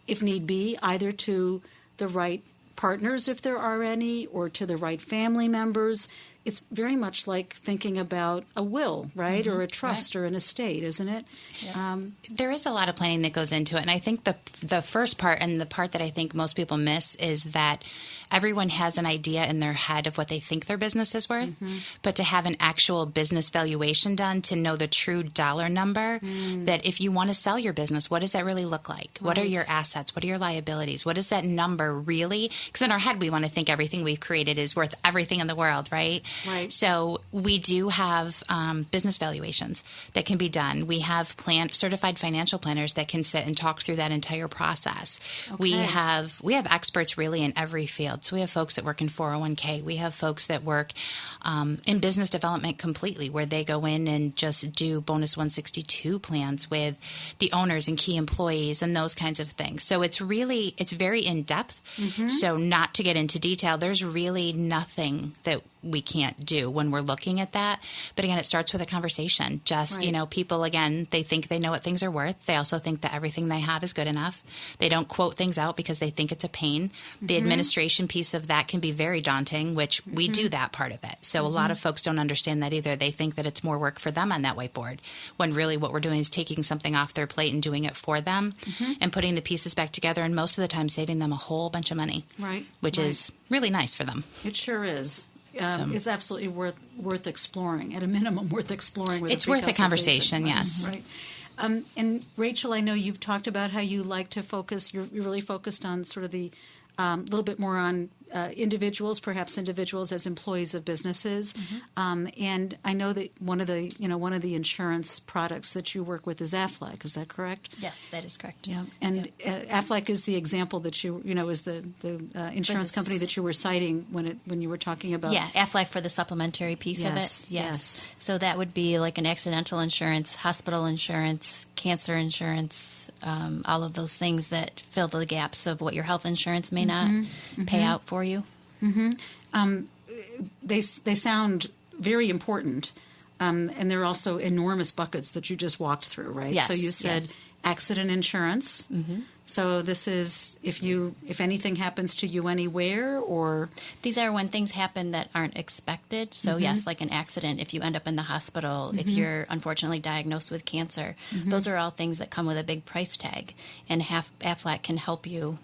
if need be, either to the right partners, if there are any, or to the right family members. It's very much like thinking about a will, right, or a trust or an estate, isn't it? Yeah. There is a lot of planning that goes into it, and I think the first part and the part that I think most people miss is that everyone has an idea in their head of what they think their business is worth, but to have an actual business valuation done to know the true dollar number, that if you want to sell your business, what does that really look like? Right. What are your assets? What are your liabilities? What is that number really? Because in our head, we want to think everything we've created is worth everything in the world, right? Right. So we do have business valuations that can be done. We have certified financial planners that can sit and talk through that entire process. Okay. We have experts really in every field. So we have folks that work in 401k. We have folks that work in business development completely, where they go in and just do bonus 162 plans with the owners and key employees and those kinds of things. So it's very in depth. Mm-hmm. So not to get into detail, there's really nothing that we can't do when we're looking at that. But again, it starts with a conversation. Just, right. People, again, they think they know what things are worth. They also think that everything they have is good enough. They don't quote things out because they think it's a pain. Mm-hmm. The administration piece of that can be very daunting, which we do that part of it. So a lot of folks don't understand that either. They think that it's more work for them on that whiteboard, when really what we're doing is taking something off their plate and doing it for them and putting the pieces back together, and most of the time saving them a whole bunch of money, right? Which is really nice for them. It sure is. It's absolutely worth exploring. At a minimum, worth exploring. With it's worth a conversation, yes. Right. And Rachael, I know you've talked about how you like to focus. You're really focused on sort of the little bit more on individuals, perhaps individuals as employees of businesses. And I know that one of the insurance products that you work with is Aflac. Is that correct? Yes, that is correct. Yeah, and Aflac is the example that is the insurance company that you were citing when you were talking about. Yeah, Aflac for the supplementary piece of it. Yes. So that would be like an accidental insurance, hospital insurance, cancer insurance, all of those things that fill the gaps of what your health insurance may not pay out for you. They sound very important, and they're also enormous buckets that you just walked through, right? Yes, so you said accident insurance. So this is if anything happens to you anywhere, or these are when things happen that aren't expected. So yes, like an accident, if you end up in the hospital, if you're unfortunately diagnosed with cancer, those are all things that come with a big price tag, and Aflac can help you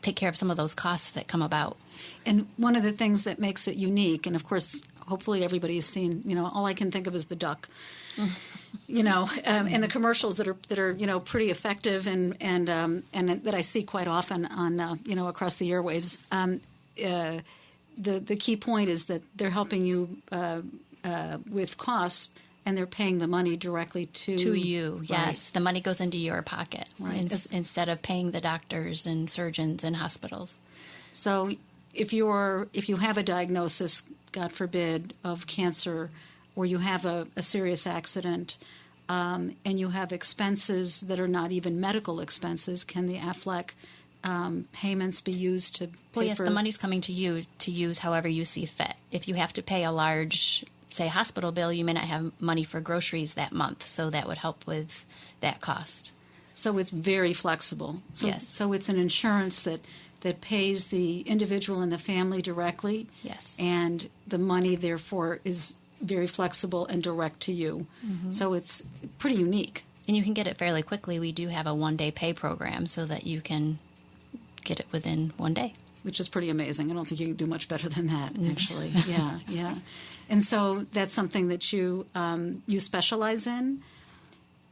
take care of some of those costs that come about. And one of the things that makes it unique, and of course, hopefully everybody's seen, all I can think of is the duck, and the commercials that are pretty effective and that I see quite often on across the airwaves. The key point is that they're helping you with costs, and they're paying the money directly to you. Right. Yes, the money goes into your pocket instead of paying the doctors and surgeons and hospitals. So if you have a diagnosis, God forbid, of cancer, or you have a serious accident, and you have expenses that are not even medical expenses, can the Aflac payments be used to pay Well, yes, for... the money's coming to you to use however you see fit. If you have to pay a large, say, hospital bill, you may not have money for groceries that month, so that would help with that cost. So it's very flexible. Yes. So it's an insurance that pays the individual and the family directly. Yes. And the money, therefore, is very flexible and direct to you. So it's pretty unique. And you can get it fairly quickly. We do have a one-day pay program so that you can get it within 1 day. Which is pretty amazing. I don't think you can do much better than that, actually. Yeah. And so that's something that you specialize in?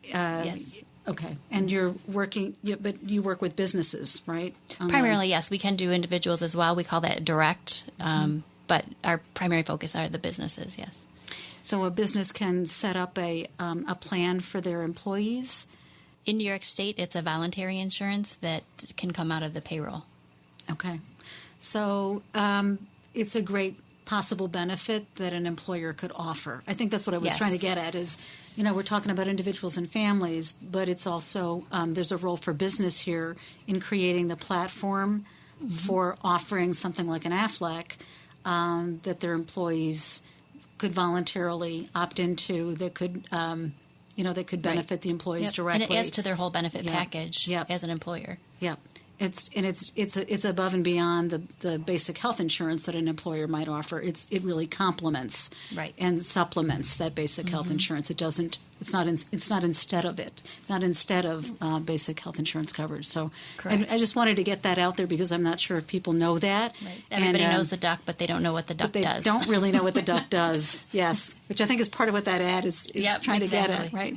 Yes. Okay. And you're working, but you work with businesses, right? Primarily, yes. We can do individuals as well. We call that direct, but our primary focus are the businesses, yes. So a business can set up a plan for their employees? In New York State, it's a voluntary insurance that can come out of the payroll. Okay. So it's a great possible benefit that an employer could offer. I think that's what I was trying to get at is, we're talking about individuals and families, but it's also, there's a role for business here in creating the platform for offering something like an Aflac that their employees could voluntarily opt into that could, that could benefit the employees directly. And it adds to their whole benefit package as an employer. Yeah. It's above and beyond the basic health insurance that an employer might offer. It really complements and supplements that basic health insurance. It's not instead of it. It's not instead of basic health insurance coverage. So I just wanted to get that out there because I'm not sure if people know that. Right. Everybody knows the duck, but they don't know what the duck does. They don't really know what the duck does. Yes, which I think is part of what that ad is trying to get at. Right.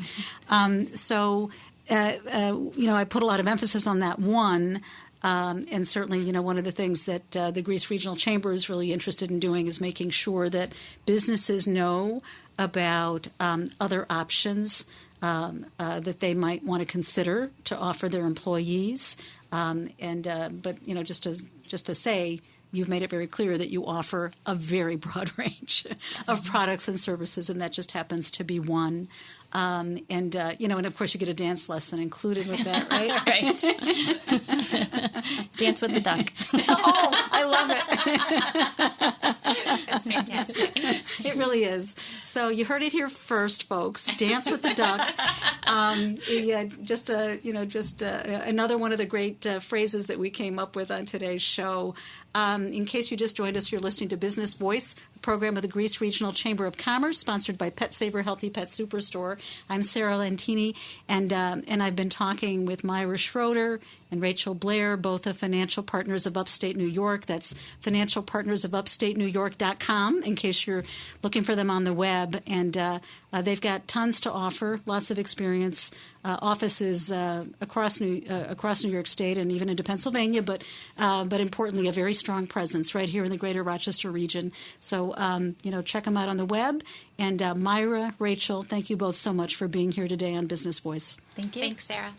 So I put a lot of emphasis on that one. And certainly, one of the things that the Greece Regional Chamber is really interested in doing is making sure that businesses know about other options that they might want to consider to offer their employees. But just to say, you've made it very clear that you offer a very broad range of products and services, and that just happens to be one. And of course, you get a dance lesson included with that, right? Right. Dance with the duck. Oh, I love it. That's fantastic. It really is. So you heard it here first, folks. Dance with the duck. Another one of the great phrases that we came up with on today's show. In case you just joined us, you're listening to Business Voice, a program of the Greece Regional Chamber of Commerce, sponsored by PetSaver Healthy Pet Superstore. I'm Sarah Lentini, and I've been talking with Myra Schroeder and Rachael Blair, both of Financial Partners of Upstate New York. That's financialpartnersofupstatenewyork.com, in case you're looking for them on the web. And they've got tons to offer, lots of experience, offices across New York State and even into Pennsylvania, but importantly, a very strong presence right here in the greater Rochester region. So, check them out on the web. And Myra, Rachael, thank you both so much for being here today on Business Voice. Thank you. Thanks, Sarah.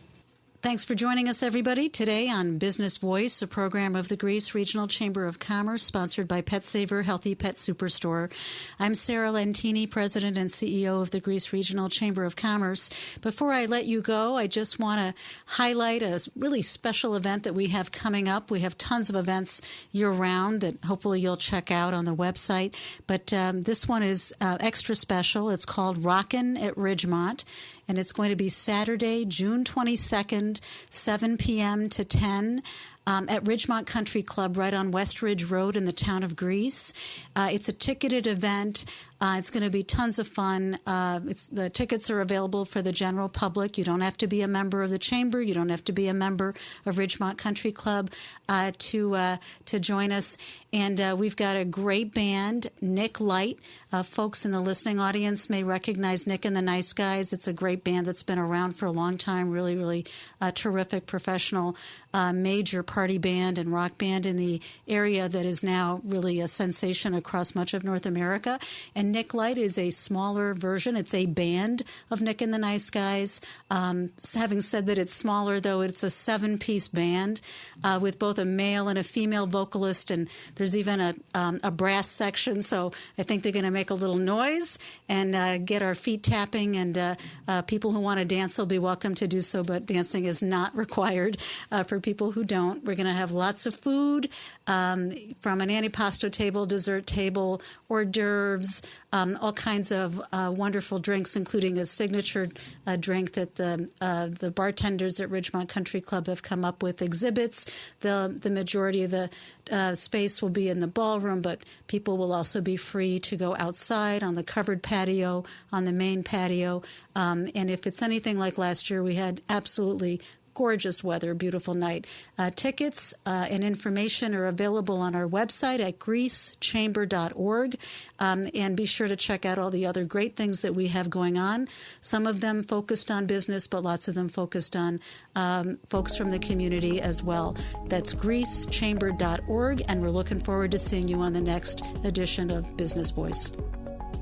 Thanks for joining us, everybody, today on Business Voice, a program of the Greece Regional Chamber of Commerce, sponsored by PetSaver Healthy Pet Superstore. I'm Sarah Lentini, President and CEO of the Greece Regional Chamber of Commerce. Before I let you go, I just want to highlight a really special event that we have coming up. We have tons of events year-round that hopefully you'll check out on the website. But this one is extra special. It's called Rockin' at Ridgemont. And it's going to be Saturday, June 22nd, 7 p.m. to 10 at Ridgemont Country Club right on West Ridge Road in the town of Greece. It's a ticketed event. It's going to be tons of fun. The tickets are available for the general public. You don't have to be a member of the chamber. You don't have to be a member of Ridgemont Country Club to join us. And we've got a great band, Nick Light. Folks in the listening audience may recognize Nick and the Nice Guys. It's a great band that's been around for a long time. Really, really terrific, professional, major party band and rock band in the area that is now really a sensation across much of North America. And Nick Light is a smaller version. It's a band of Nick and the Nice Guys. Having said that it's smaller, though, it's a 7-piece band with both a male and a female vocalist, and there's even a brass section. So I think they're going to make a little noise and get our feet tapping, and people who want to dance will be welcome to do so, but dancing is not required for people who don't. We're going to have lots of food from an antipasto table, dessert table, hors d'oeuvres, all kinds of wonderful drinks, including a signature drink that the bartenders at Ridgemont Country Club have come up with. Exhibits. The majority of the space will be in the ballroom, but people will also be free to go outside on the covered patio, on the main patio. And if it's anything like last year, we had absolutely gorgeous weather, beautiful night. Tickets and information are available on our website at greecechamber.org. And be sure to check out all the other great things that we have going on. Some of them focused on business, but lots of them focused on folks from the community as well. That's greecechamber.org, and we're looking forward to seeing you on the next edition of Business Voice.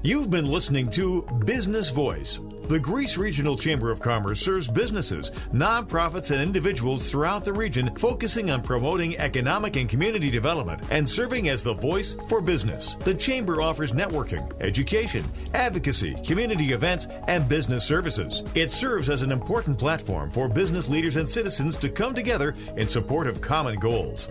You've been listening to Business Voice. The Greece Regional Chamber of Commerce serves businesses, nonprofits, and individuals throughout the region, focusing on promoting economic and community development and serving as the voice for business. The Chamber offers networking, education, advocacy, community events, and business services. It serves as an important platform for business leaders and citizens to come together in support of common goals.